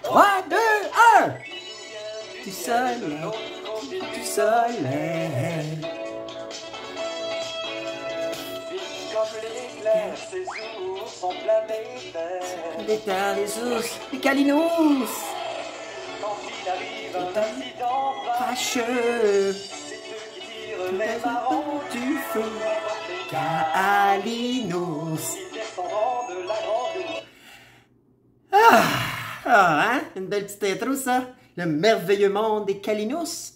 3, 2, 1! Du soleil, du soleil. Comme l'éclair, ces ours sont plein d'éclairs. Les ours, les calinous. Quand il arrive un incident Fâcheux, c'est eux qui tirent les marrons du feu. Calinous. Ils descendront de la grande Hein? Une belle petite intro, ça. Le merveilleux monde des calinous.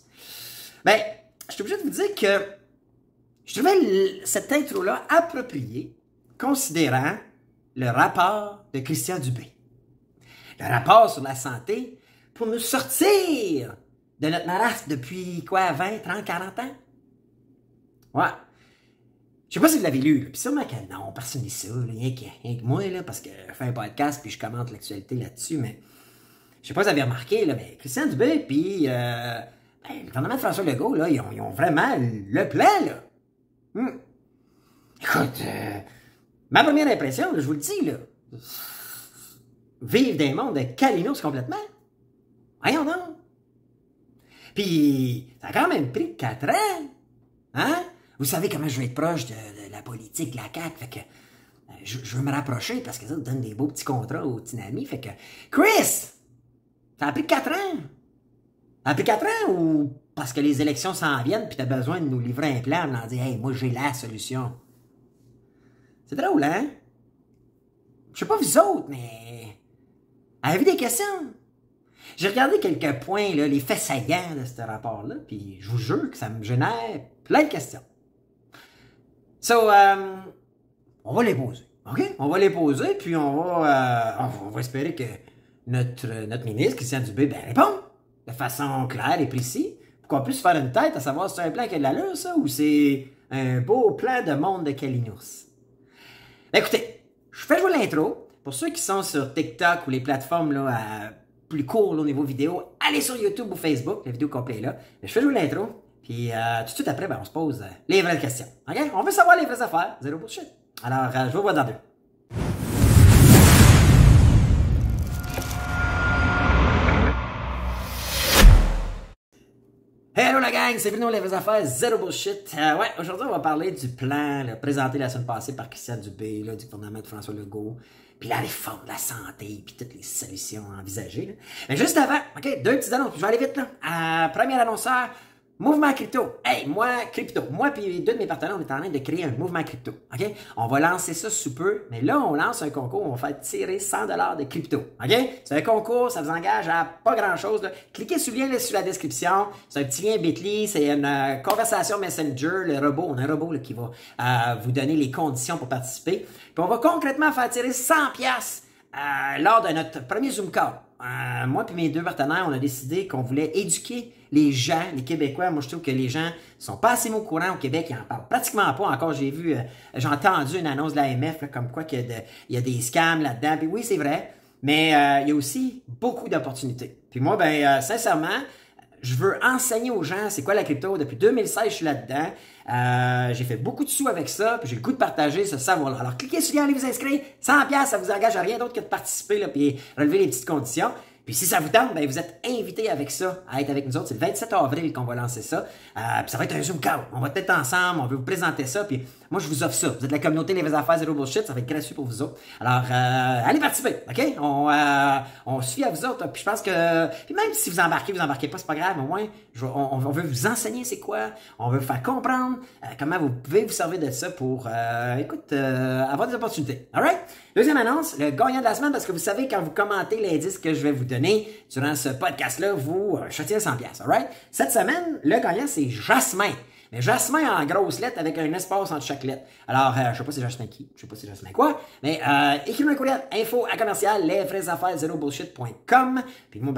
Ben, je suis obligé de vous dire que je trouvais cette intro-là appropriée, considérant le rapport de Christian Dubé. Le rapport sur la santé pour nous sortir de notre marasme depuis, 20, 30, 40 ans? Ouais. Je sais pas si vous l'avez lu, puis sûrement que non, personne ne lit ça, rien que moi, là, parce que je fais un podcast puis je commente l'actualité là-dessus, mais je sais pas si vous avez remarqué, là, mais Christian Dubé puis le gouvernement de François Legault, là, ils ont vraiment le plan, là. Écoute, ma première impression, là, je vous le dis, là, vivre des mondes de calinos complètement. Voyons donc. Puis, ça a quand même pris 4 ans, hein? Vous savez comment je vais être proche de la politique, de la CAQ, fait que je veux me rapprocher parce que ça donne des beaux petits contrats aux petits amis, fait que Chris, ça a pris 4 ans. Ça a pris 4 ans ou parce que les élections s'en viennent puis t'as besoin de nous livrer un plan, de leur dire, hey, moi j'ai la solution. C'est drôle, hein? Je sais pas vous autres, mais avez-vous des questions? J'ai regardé quelques points, là, les faits saillants de ce rapport-là, puis je vous jure que ça me génère plein de questions. So, on va les poser, OK? On va les poser, puis on va espérer que notre ministre, Christian Dubé, réponde de façon claire et précise, pour qu'on puisse faire une tête à savoir si c'est un plan qui a de l'allure, ça, ou c'est un beau plan de monde de calinous. Écoutez, je fais jouer l'intro. Pour ceux qui sont sur TikTok ou les plateformes là, plus courtes au niveau vidéo, allez sur YouTube ou Facebook, la vidéo complète est là. Je fais jouer l'intro, puis tout de suite après, on se pose les vraies questions. OK? On veut savoir les vraies affaires, zéro bullshit. Alors, je vous vois dans deux. Hello la gang, c'est Bruno, les vraies affaires, zéro bullshit. Aujourd'hui on va parler du plan là, présenté la semaine passée par Christian Dubé, là, du gouvernement de François Legault, puis la réforme de la santé, puis toutes les solutions envisagées. Là. Mais juste avant, OK, 2 petites annonces, je vais aller vite là. Premier annonceur, mouvement crypto. Hey, moi puis 2 de mes partenaires, on est en train de créer un mouvement crypto. OK? On va lancer ça sous peu, mais là, on lance un concours, on va faire tirer 100$ de crypto. OK? C'est un concours, ça vous engage à pas grand-chose. Là. Cliquez sur le lien là, sur la description. C'est un petit lien Bitly, c'est une conversation Messenger, le robot. On a un robot là, qui va vous donner les conditions pour participer. Puis on va concrètement faire tirer 100$ lors de notre premier Zoom call. Moi et mes 2 partenaires, on a décidé qu'on voulait éduquer les gens, les Québécois. Moi, je trouve que les gens sont pas assez au courant au Québec. Ils en parlent pratiquement pas. Encore, j'ai entendu une annonce de l'AMF, comme quoi il y a des scams là-dedans. Puis oui, c'est vrai. Mais il y a aussi beaucoup d'opportunités. Puis moi, sincèrement, je veux enseigner aux gens c'est quoi la crypto. Depuis 2016, je suis là-dedans. J'ai fait beaucoup de sous avec ça, puis j'ai le goût de partager ce savoir-là. Alors, cliquez sur le lien, allez vous inscrire. 100$, ça vous engage à rien d'autre que de participer, là, puis relever les petites conditions. Puis si ça vous tente, vous êtes invités avec ça à être avec nous autres. C'est le 27 avril qu'on va lancer ça. Puis ça va être un Zoom call. On va être ensemble, on veut vous présenter ça. Puis moi, je vous offre ça. Vous êtes la communauté Les Vraies Affaires Zéro Bullshit. Ça va être gratuit pour vous autres. Alors, allez participer, OK? On se fie à vous autres. Puis je pense que... Puis même si vous embarquez pas, c'est pas grave. Au moins, on veut vous enseigner c'est quoi. On veut vous faire comprendre comment vous pouvez vous servir de ça pour, avoir des opportunités. All right? Deuxième annonce, le gagnant de la semaine, parce que vous savez, quand vous commentez l'indice que je vais vous donner durant ce podcast-là, vous châtiez 100$. All right? Cette semaine, le gagnant, c'est Jasmin. Mais Jasmin en grosses lettres avec un espace entre chaque lettre. Alors, je sais pas si c'est Jasmin qui, je sais pas si c'est Jasmin quoi, mais écrivez-moi un courriel, info@lesvraiesaffaires0bullshit.com. Puis moi,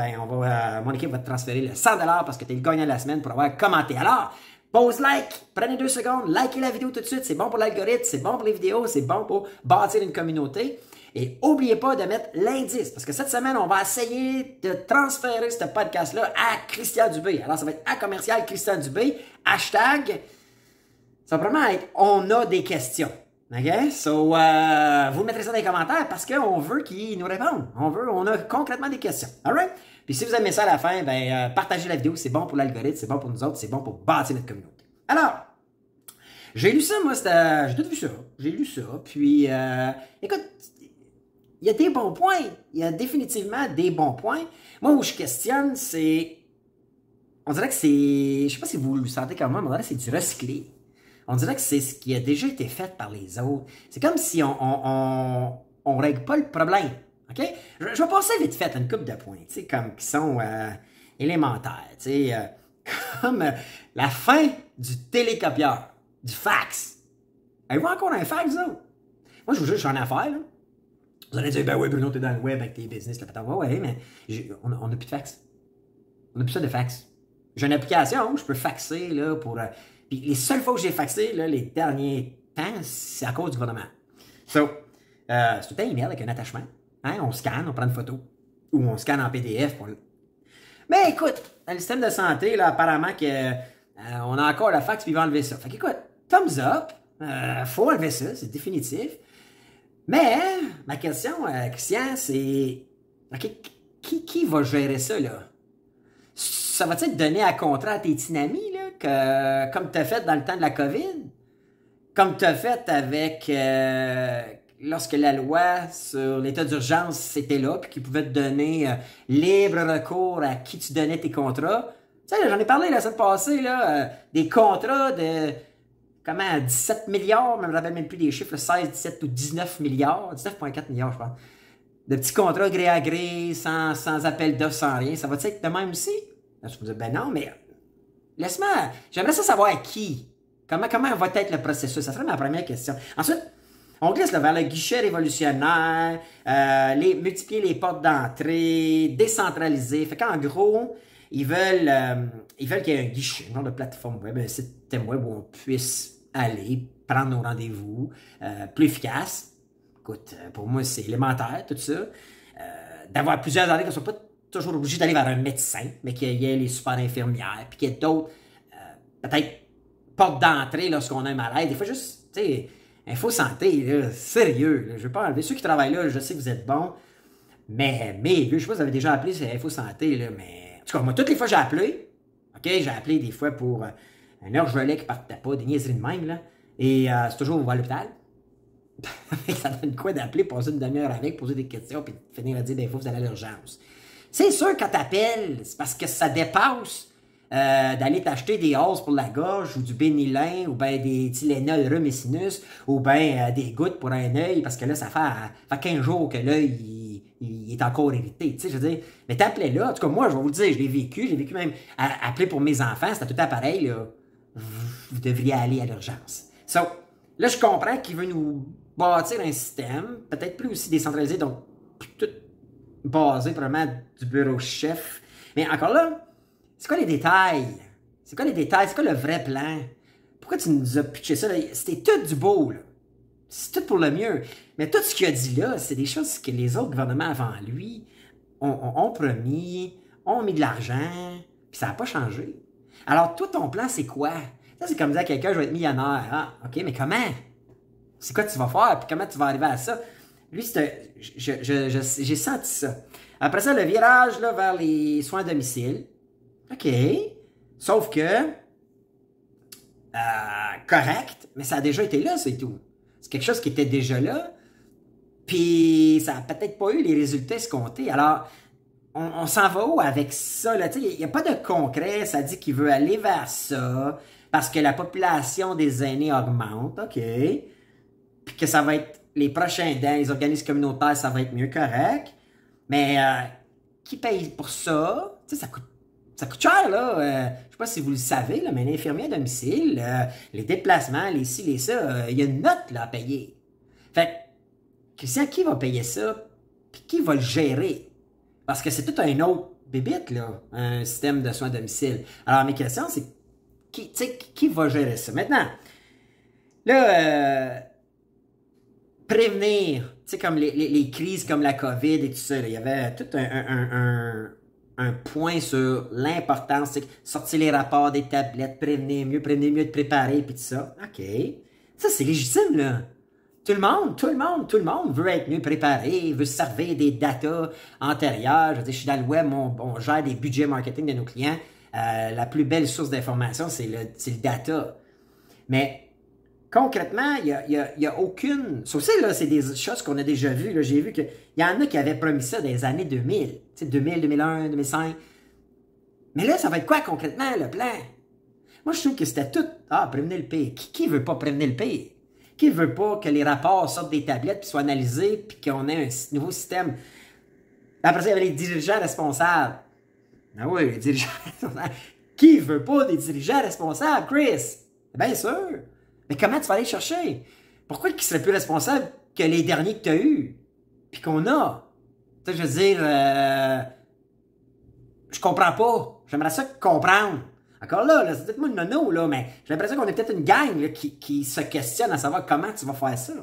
mon équipe va te transférer le 100$ parce que tu es le gagnant de la semaine pour avoir commenté. Alors, pause like, prenez 2 secondes, likez la vidéo tout de suite, c'est bon pour l'algorithme, c'est bon pour les vidéos, c'est bon pour bâtir une communauté. Et n'oubliez pas de mettre l'indice, parce que cette semaine, on va essayer de transférer ce podcast-là à Christian Dubé. Alors, ça va être @Christian Dubé, hashtag, ça va vraiment être « On a des questions ». OK? So, vous mettrez ça dans les commentaires parce qu'on veut qu'ils nous répondent. On a concrètement des questions. Alright? Puis si vous aimez ça à la fin, ben, partagez la vidéo. C'est bon pour l'algorithme, c'est bon pour nous autres, c'est bon pour bâtir notre communauté. Alors, j'ai lu ça, moi, j'ai tout vu ça. J'ai lu ça. Puis, écoute, il y a des bons points. Il y a définitivement des bons points. Moi, où je questionne, c'est... On dirait que c'est... Je sais pas si vous le sentez comme moi, mais on dirait que c'est du recyclé. On dirait que c'est ce qui a déjà été fait par les autres. C'est comme si on règle pas le problème. OK? Je vais passer vite fait une couple de points, tu sais, comme qui sont élémentaires. Tu sais, comme la fin du télécopieur, du fax. Avez-vous encore un fax, vous autres? Moi, je vous jure, je suis en affaires, là. Vous allez dire, ben oui, Bruno, t'es dans le web avec tes business, là, ouais, mais on n'a plus de fax. On n'a plus ça de fax. J'ai une application où je peux faxer, là, pour... Puis les seules fois que j'ai faxé, là, les derniers temps, c'est à cause du gouvernement. So, c'est tout un email avec un attachement. Hein? On scanne, on prend une photo. Ou on scanne en PDF. Mais écoute, dans le système de santé, là, apparemment que on a encore le fax puis ils vont enlever ça. Fait qu'écoute, thumbs up. Faut enlever ça, c'est définitif. Mais, ma question, Christian, c'est... OK, qui va gérer ça, là? Ça va-tu être donné à contrat à tes tinamis, là, comme tu as fait dans le temps de la COVID? Comme tu as fait avec... lorsque la loi sur l'état d'urgence était là, puis qu'ils pouvaient te donner libre recours à qui tu donnais tes contrats. Tu sais, j'en ai parlé la semaine passée, là, des contrats de... Comment, 17 milliards, je ne me rappelle même plus des chiffres, 16, 17 ou 19 milliards, 19,4 milliards, je pense. De petits contrats gré à gré, sans appel d'offres, sans rien. Ça va-tu être de même aussi? Là, je me dis, ben non, mais laisse-moi, j'aimerais ça savoir à qui. Comment va être le processus? Ça serait ma première question. Ensuite, on glisse là, vers le guichet révolutionnaire, multiplier les portes d'entrée, décentraliser. Fait qu'en gros, ils veulent qu'il y ait un guichet, un genre de plateforme web, un système web où on puisse aller, prendre nos rendez-vous, plus efficace. Écoute, pour moi, c'est élémentaire, tout ça. D'avoir plusieurs années qu'on ne soit pas toujours obligé d'aller vers un médecin, mais qu'il y ait les super infirmières, puis qu'il y ait d'autres, peut-être, portes d'entrée lorsqu'on a un malade. Des fois, juste, tu sais, Info Santé, là, sérieux, là, je ne veux pas enlever. Ceux qui travaillent là, je sais que vous êtes bons, mais je sais pas si vous avez déjà appelé, c'est Info Santé, là, mais... En tout cas, moi, toutes les fois, j'ai appelé. OK, j'ai appelé des fois pour un orgelet qui partait pas, des niaiseries de même, là. Et c'est toujours à l'hôpital. Ça donne quoi d'appeler, passer une demi-heure avec, poser des questions, puis finir à dire, ben, il faut que vous allez à l'urgence. C'est sûr, quand t'appelles, c'est parce que ça dépasse d'aller t'acheter des hausses pour la gorge, ou du bénylin, ou ben des Tylenol rhumicinus, ou ben des gouttes pour un œil, parce que là, ça fait 15 jours que l'œil, il est encore irrité, tu sais, je veux dire. Mais t'appelais là, en tout cas, moi, je vais vous le dire, je l'ai vécu même appeler pour mes enfants, c'était tout à pareil, là. Vous devriez aller à l'urgence. So, là, je comprends qu'il veut nous bâtir un système, peut-être plus aussi décentralisé, donc tout basé vraiment du bureau chef. Mais encore là, c'est quoi les détails? C'est quoi les détails? C'est quoi le vrai plan? Pourquoi tu nous as pitché ça? C'était tout du beau, là. C'est tout pour le mieux. Mais tout ce qu'il a dit là, c'est des choses que les autres gouvernements avant lui ont promis, ont mis de l'argent, puis ça n'a pas changé. Alors, toi, ton plan, c'est quoi? Ça, c'est comme dire à quelqu'un, je vais être millionnaire. Ah, OK, mais comment? C'est quoi tu vas faire? Puis comment tu vas arriver à ça? Lui, j'ai senti ça. Après ça, le virage là, vers les soins à domicile. OK. Sauf que, correct, mais ça a déjà été là, c'est tout. C'est quelque chose qui était déjà là. Puis, ça n'a peut-être pas eu les résultats escomptés. Alors, on s'en va où avec ça? Il n'y a pas de concret. Ça dit qu'il veut aller vers ça parce que la population des aînés augmente. OK. Puis que ça va être les prochains dents, les organismes communautaires, ça va être mieux, correct. Mais qui paye pour ça? Tu sais, ça coûte cher, là. Je sais pas si vous le savez, là, mais un infirmier à domicile, les déplacements, les ci, les ça, il y a une note là, à payer. Fait que, Christian, qui va payer ça? Puis qui va le gérer? Parce que c'est tout un autre bébite, là, un système de soins à domicile. Alors, mes questions, c'est qui va gérer ça? Maintenant, là, prévenir, tu sais, comme les crises comme la COVID et tout ça, là, il y avait tout un point sur l'importance, c'est sortir les rapports des tablettes, prévenir mieux de préparer, puis tout ça. OK. Ça, c'est légitime, là. Tout le monde veut être mieux préparé, veut se servir des datas antérieures. Je veux dire, je suis dans le web, on gère des budgets marketing de nos clients. La plus belle source d'information, c'est le data. Mais concrètement, il y a aucune... Sauf ça, là, c'est des choses qu'on a déjà vues. Là. J'ai vu qu'il y en a qui avaient promis ça dans les années 2000. Tu sais, 2000, 2001, 2005. Mais là, ça va être quoi concrètement, le plan? Moi, je trouve que c'était tout... Ah, prévenir le pire. Qui veut pas prévenir le pire? Qui veut pas que les rapports sortent des tablettes puis soient analysés puis qu'on ait un nouveau système? Après ça, il y avait les dirigeants responsables. Ah oui, les dirigeants responsables. Qui veut pas des dirigeants responsables, Chris? Bien sûr. Mais comment tu vas aller chercher? Pourquoi ils seraient plus responsables que les derniers que tu as eus? Puis qu'on a? Tu sais, je veux dire... je comprends pas. J'aimerais ça comprendre. Encore là, c'est peut-être moi le nono, là, mais j'ai l'impression qu'on est peut-être une gang là, qui se questionne à savoir comment tu vas faire ça.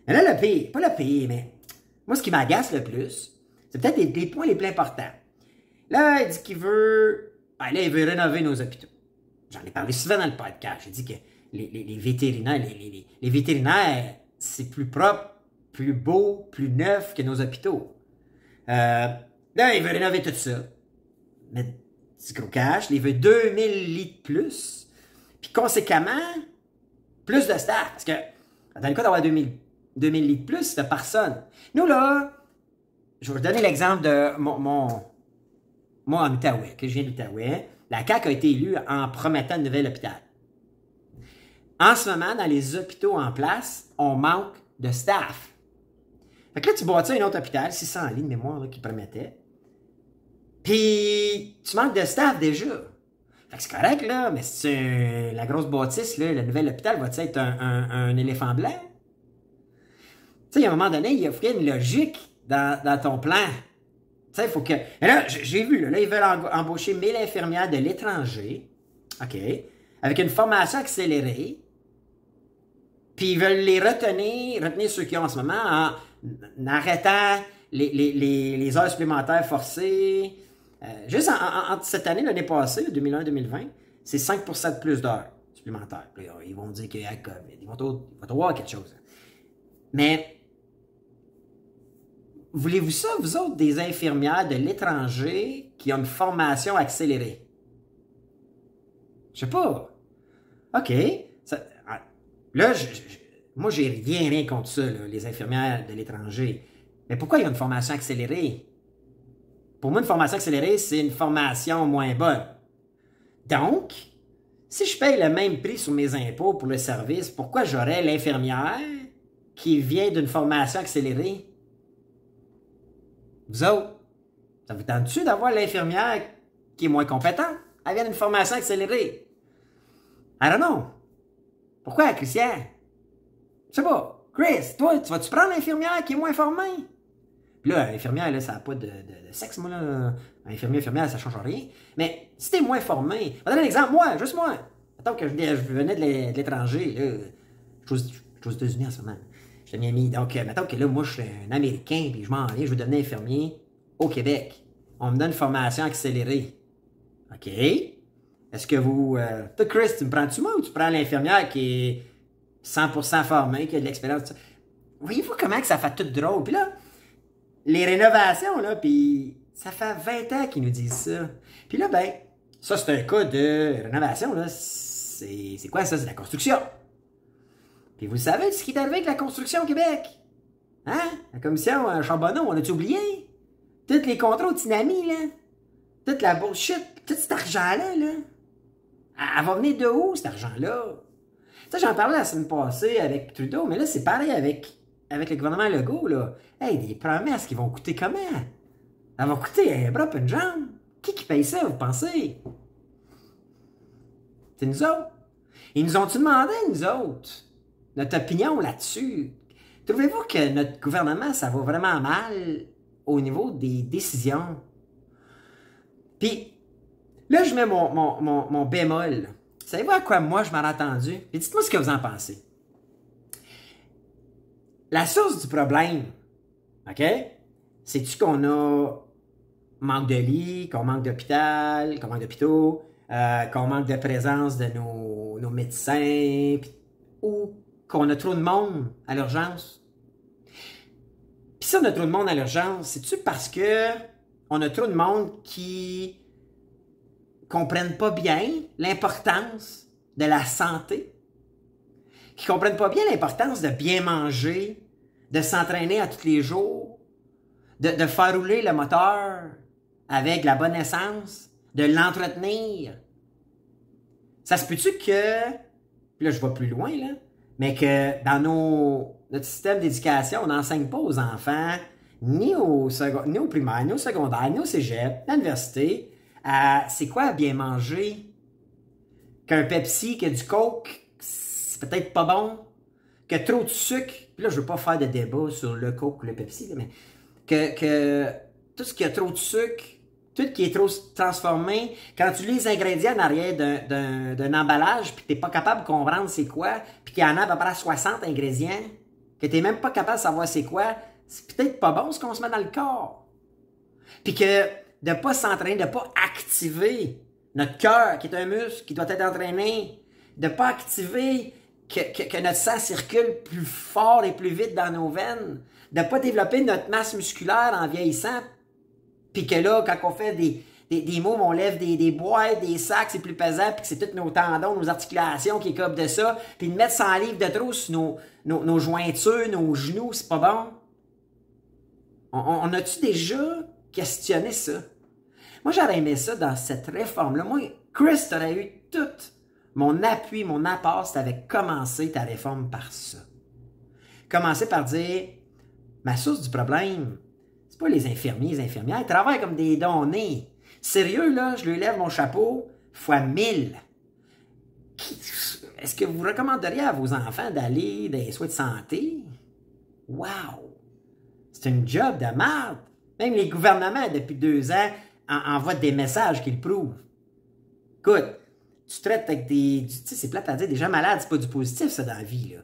Mais là, le pire, pas le pire, mais moi, ce qui m'agace le plus, c'est peut-être les points les plus importants. Là, il dit qu'il veut... Ben là, il veut rénover nos hôpitaux. J'en ai parlé souvent dans le podcast. J'ai dit que les vétérinaires, les vétérinaires, c'est plus propre, plus beau, plus neuf que nos hôpitaux. Là, il veut rénover tout ça. Mais petit gros cash, il veut 2000 lits de plus. Puis conséquemment, plus de staff. Parce que, dans le cas d'avoir 2000 lits de plus, c'est personne. Nous, là, je vais vous donner l'exemple de moi en Outaouais, que je viens d'Outaouais. La CAQ a été élue en promettant un nouvel hôpital. En ce moment, dans les hôpitaux en place, on manque de staff. Fait que là, tu bâtis un autre hôpital, 600 lits de mémoire là, qui promettait. Puis, tu manques de staff déjà. Fait que c'est correct, là, mais c'est la grosse bâtisse, là, le nouvel hôpital va-t-il être un éléphant blanc? Tu sais, à un moment donné, il faut une logique dans ton plan. Tu sais, il faut que... Et là, j'ai vu, là, ils veulent embaucher 1000 infirmières de l'étranger, OK, avec une formation accélérée, puis ils veulent les retenir ceux qui ont en ce moment, en arrêtant les heures supplémentaires forcées. Juste entre cette année, l'année passée, 2001-2020, c'est 5% de plus d'heures supplémentaires. Puis, ils vont dire qu'il y a COVID. Ils vont trouver quelque chose. Mais, voulez-vous ça, vous autres, des infirmières de l'étranger qui ont une formation accélérée? Je sais pas. OK. Là, moi, j'ai rien contre ça, là, les infirmières de l'étranger. Mais pourquoi ils ont une formation accélérée? Pour moi, une formation accélérée, c'est une formation moins bonne. Donc, si je paye le même prix sur mes impôts pour le service, pourquoi j'aurais l'infirmière qui vient d'une formation accélérée? Vous autres, ça vous tente-tu d'avoir l'infirmière qui est moins compétente? Elle vient d'une formation accélérée. I don't know. Pourquoi, Christian? Je sais pas. Chris, toi, tu vas-tu prendre l'infirmière qui est moins formée? Puis là, l'infirmière, là, ça n'a pas de sexe, moi, là. Infirmière, ça change rien. Mais si t'es moins formé, je vais donner un exemple, juste moi. Mettons que je venais de l'étranger, là. Je suis aux États-Unis en ce moment. Je suis à Miami. Donc, mettons que là, moi, je suis un Américain, puis je m'en viens, je veux devenir infirmier au Québec. On me donne une formation accélérée. OK. Est-ce que vous... toi, Chris, tu me prends-tu moi ou tu prends l'infirmière qui est 100% formée, qui a de l'expérience? Voyez-vous comment que ça fait tout drôle? Puis là, les rénovations, là, puis ça fait 20 ans qu'ils nous disent ça. Puis là, ben, ça, c'est un cas de rénovation, là. C'est quoi ça? C'est la construction. Puis vous savez ce qui est arrivé avec la construction au Québec? Hein? La commission Charbonneau, on a-tu oublié? Tous les contrats au Tinami, là. Toute la bullshit, tout cet argent-là, là. Elle va venir de où, cet argent-là? Tu sais, j'en parlais la semaine passée avec Trudeau, mais là, c'est pareil avec le gouvernement Legault, là. Hey, des promesses qui vont coûter comment? Elles vont coûter un bras et une jambe. Qui paye ça, vous pensez? C'est nous autres. Ils nous ont-tu demandé, nous autres, notre opinion là-dessus? Trouvez-vous que notre gouvernement, ça va vraiment mal au niveau des décisions? Puis, là, je mets mon bémol. Savez-vous à quoi moi je m'en ai attendu? Puis dites-moi ce que vous en pensez. La source du problème, OK? C'est-tu qu'on a manque de lits, qu'on manque d'hôpital, qu'on manque d'hôpitaux, qu'on manque de présence de nos médecins, ou qu'on a trop de monde à l'urgence? Puis si on a trop de monde à l'urgence, c'est-tu parce que on a trop de monde qui comprennent pas bien l'importance de la santé, qui comprennent pas bien l'importance de bien manger, de s'entraîner à tous les jours, de faire rouler le moteur avec la bonne essence, de l'entretenir? Ça se peut-tu que, puis là je vais plus loin, là, mais que dans notre système d'éducation, on n'enseigne pas aux enfants, ni au primaire, ni au secondaire, ni au cégep, à l'université, c'est quoi bien manger? Qu'un Pepsi, que du Coke, c'est peut-être pas bon. Que trop de sucre, puis là je veux pas faire de débat sur le Coke ou le Pepsi, là, mais que tout ce qui a trop de sucre, tout qui est trop transformé, quand tu lis les ingrédients en arrière d'un emballage, puis t'es pas capable de comprendre c'est quoi, puis qu'il y en a à peu près 60 ingrédients, que t'es même pas capable de savoir c'est quoi, c'est peut-être pas bon ce qu'on se met dans le corps. Puis que de pas s'entraîner, de pas activer notre cœur, qui est un muscle, qui doit être entraîné, de pas activer que notre sang circule plus fort et plus vite dans nos veines, de pas développer notre masse musculaire en vieillissant, puis que là, quand on fait des moves, on lève des boîtes, des sacs, c'est plus pesant, puis que c'est tous nos tendons, nos articulations qui écopent de ça, puis de mettre 100 livres de trop sur nos jointures, nos genoux, c'est pas bon. On a-tu déjà questionné ça? Moi, j'aurais aimé ça dans cette réforme-là. Moi, Chris, t'aurais eu tout mon appui, mon apport, si t'avais commencé ta réforme par ça. Commencer par dire, ma source du problème, c'est pas les infirmiers, les infirmières, ils travaillent comme des donnés. Sérieux, là, je lui lève mon chapeau fois 1000. Est-ce que vous recommanderiez à vos enfants d'aller dans les soins de santé? Wow! C'est une job de merde. Même les gouvernements, depuis 2 ans, envoient des messages qui le prouvent. Écoute, tu traites avec tu sais, c'est plate à dire, des gens malades, c'est pas du positif, ça, dans la vie, là.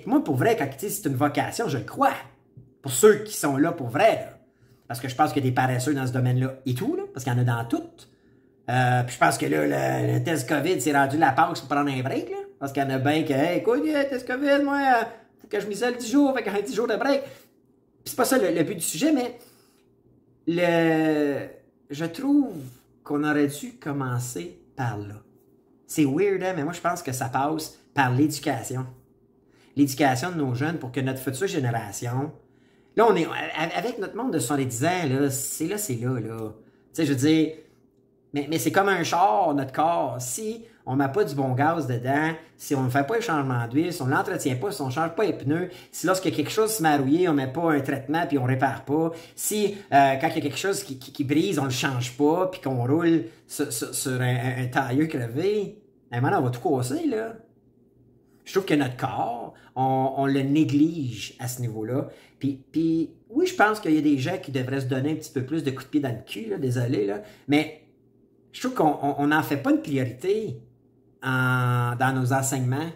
Moi, pour vrai, quand tu dis c'est une vocation, je le crois. Pour ceux qui sont là pour vrai, là. Parce que je pense qu'il y a des paresseux dans ce domaine-là et tout, là, parce qu'il y en a dans tout. Puis je pense que là, le test COVID, c'est rendu la passe pour prendre un break, là. Parce qu'il y en a bien que, hey, écoute, test COVID, moi, faut que je m'isole 10 jours, fait un 10 jours de break. Puis c'est pas ça le but du sujet, mais je trouve qu'on aurait dû commencer par là. C'est weird, hein, mais moi, je pense que ça passe par l'éducation. L'éducation de nos jeunes pour que notre future génération... Là, on est... Avec notre monde de 70 ans, là, c'est là. Tu sais, je veux dire... Mais c'est comme un char, notre corps. Si on ne met pas du bon gaz dedans, si on ne fait pas le changement d'huile, si on ne l'entretient pas, si on ne change pas les pneus, si lorsqu'il y a quelque chose se met à rouiller, on ne met pas un traitement puis on ne répare pas, si quand il y a quelque chose qui brise, on ne le change pas puis qu'on roule sur un tailleur crevé, maintenant on va tout casser, là. Je trouve que notre corps, on le néglige à ce niveau-là. Puis oui, je pense qu'il y a des gens qui devraient se donner un petit peu plus de coups de pied dans le cul, là, désolé, là, mais je trouve qu'on n'en fait pas une priorité dans nos enseignements.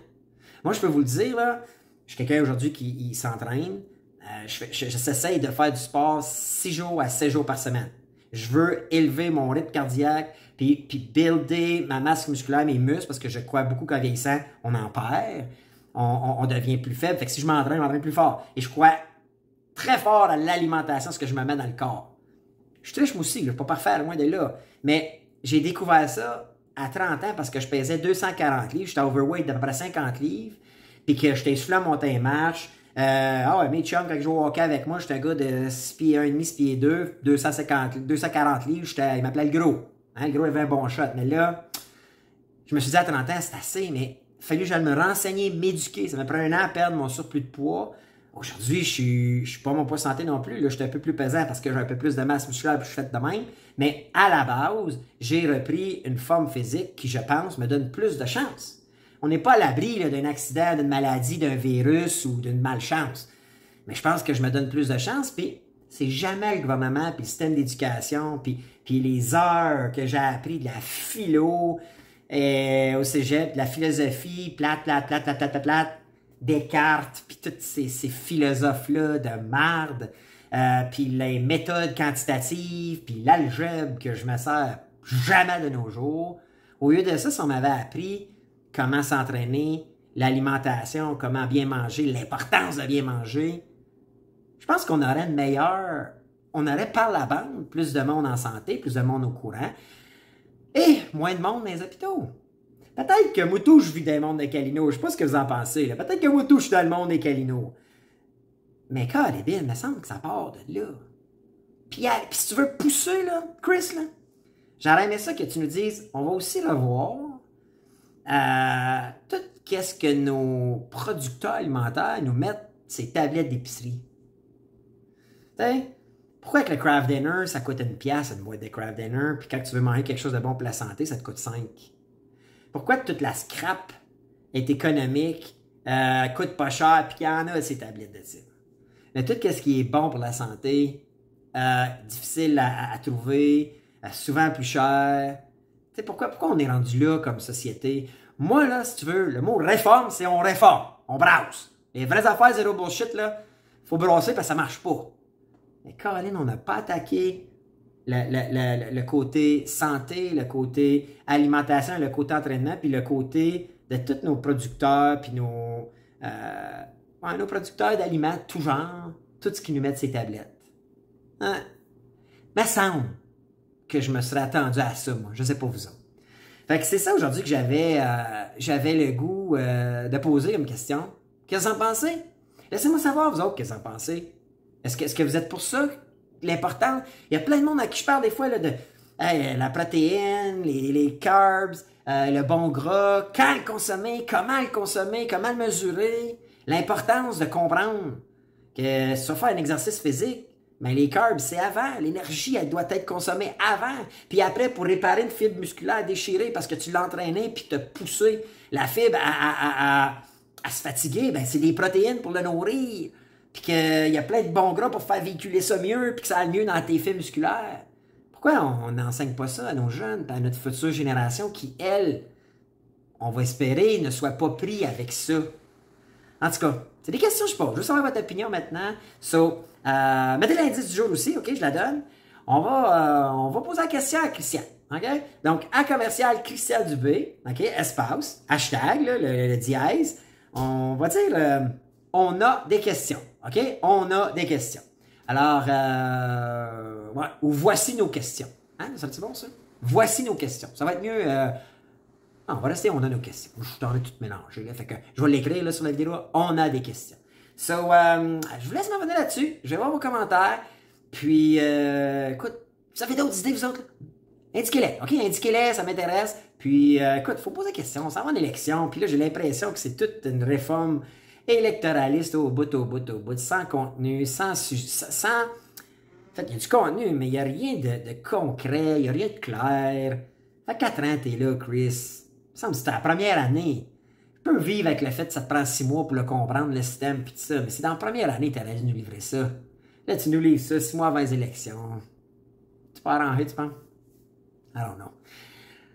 Moi, je peux vous le dire, là, je suis quelqu'un aujourd'hui qui s'entraîne. J'essaie de faire du sport 6 jours à 7 jours par semaine. Je veux élever mon rythme cardiaque, puis builder ma masse musculaire, mes muscles, parce que je crois beaucoup qu'en vieillissant, on en perd. On devient plus faible. Fait que si je m'entraîne plus fort. Et je crois très fort à l'alimentation, ce que je me mets dans le corps. Je triche moi aussi, je ne suis pas parfait, loin de là. Mais j'ai découvert ça à 30 ans parce que je pesais 240 livres. J'étais overweight d'à peu près 50 livres. Puis que j'étais essoufflé en montagne marche. Mes chums, quand je jouais au hockey avec moi, j'étais un gars de 6 pieds 1,5, 6 pieds 2, 240 livres. Il m'appelait le gros. Hein, le gros avait un bon shot. Mais là, je me suis dit à 30 ans, c'est assez, mais il a fallu que j'aille me renseigner, m'éduquer. Ça m'a pris 1 an à perdre mon surplus de poids. Aujourd'hui, je suis pas mon poids santé non plus. Là, je suis un peu plus pesant parce que j'ai un peu plus de masse musculaire et je suis fait de même. Mais à la base, j'ai repris une forme physique qui, je pense, me donne plus de chance. On n'est pas à l'abri d'un accident, d'une maladie, d'un virus ou d'une malchance. Mais je pense que je me donne plus de chance. Puis c'est jamais le gouvernement, puis le système d'éducation, puis les heures que j'ai appris de la philo au cégep, de la philosophie, plate, Descartes, puis tous ces philosophes-là de marde, puis les méthodes quantitatives, puis l'algèbre que je me sers jamais de nos jours. Au lieu de ça, si on m'avait appris comment s'entraîner l'alimentation, comment bien manger, l'importance de bien manger, je pense qu'on aurait une meilleure... On aurait par la bande plus de monde en santé, plus de monde au courant, et moins de monde dans les hôpitaux. Peut-être que moi tout, je vis dans le monde des Calino. Je sais pas ce que vous en pensez. Peut-être que moi tout, je suis dans le monde des Calino. Mais quand il me semble que ça part de là. Puis si tu veux pousser, là, Chris, là, j'aurais aimé ça que tu nous dises, on va aussi revoir tout ce que nos producteurs alimentaires nous mettent ces tablettes d'épicerie. Tu sais, pourquoi que le Kraft Dinner, ça coûte une pièce, une boîte de Kraft Dinner, puis quand tu veux manger quelque chose de bon pour la santé, ça te coûte 5? Pourquoi toute la scrap est économique, coûte pas cher, puis qu'il y en a ces tablettes de ça? Mais tout ce qui est bon pour la santé, difficile à trouver, souvent plus cher. Tu sais, pourquoi on est rendu là comme société? Moi, là, si tu veux, le mot réforme, c'est on réforme, on brasse. Les vraies affaires, zéro bullshit, là, faut brasser parce que ça marche pas. Mais Caroline, on n'a pas attaqué le côté santé, le côté alimentation, le côté entraînement, puis le côté de tous nos producteurs, puis nos producteurs d'aliments, tout genre, tout ce qui nous met ces tablettes. Hein? Mais semble que je me serais attendu à ça, moi. Je sais pas vous autres. Fait que c'est ça aujourd'hui que j'avais le goût de poser comme question. Qu'est-ce que vous en pensez? Laissez-moi savoir, vous autres, qu'est-ce que vous en pensez. Est-ce que vous êtes pour ça? L'important, il y a plein de monde à qui je parle des fois là, de la protéine, les carbs, le bon gras, quand le consommer, comment le mesurer, l'importance de comprendre que si tu vas faire un exercice physique, mais les carbs, c'est avant. L'énergie, elle doit être consommée avant. Puis après, pour réparer une fibre musculaire déchirée parce que tu l'as entraînée puis tu as poussé la fibre à se fatiguer, ben c'est des protéines pour le nourrir. Puis qu'il y a plein de bons gras pour faire véhiculer ça mieux, puis que ça aille mieux dans tes fibres musculaires. Pourquoi on n'enseigne pas ça à nos jeunes, à notre future génération qui, elle, on va espérer, ne soit pas pris avec ça? En tout cas, c'est des questions que je pose. Je veux savoir votre opinion maintenant. So, mettez l'indice du jour aussi, OK? Je la donne. On va poser la question à Christian, OK? Donc, à commercial Christian Dubé, OK? Espace, hashtag, là, le dièse. On va dire... on a des questions, OK? On a des questions. Alors, ouais, ou voici nos questions. Hein? Ça va-tu bon, ça? Voici nos questions. Ça va être mieux... on va rester, on a nos questions. Je suis en train de tout mélanger, là. Fait que je vais l'écrire là, sur la vidéo. On a des questions. So, je vous laisse m'en venir là-dessus. Je vais voir vos commentaires. Puis, écoute, vous avez d'autres idées, vous autres? Indiquez-les, OK? Indiquez-les, ça m'intéresse. Puis, écoute, faut poser des questions. On s'en va en élection. Puis là, j'ai l'impression que c'est toute une réforme électoraliste au bout, sans contenu, sans... En fait, il y a du contenu, mais il n'y a rien de concret, il n'y a rien de clair. Ça fait 4 ans que tu es là, Chris. Il me semble que c'était la première année. Je peux vivre avec le fait que ça te prend 6 mois pour le comprendre, le système, puis tout ça, mais c'est dans la première année que tu aurais dû nous livrer ça. Là, tu nous livres ça 6 mois avant les élections. Tu peux arranger, tu penses? I don't know.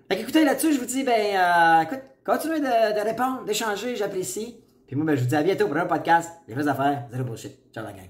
Fait qu'écoutez, là-dessus, je vous dis, écoute, continuez de répondre, d'échanger, j'apprécie. Puis moi, je vous dis à bientôt pour un podcast. Les vraies affaires, zéro bullshit. Ciao la gang.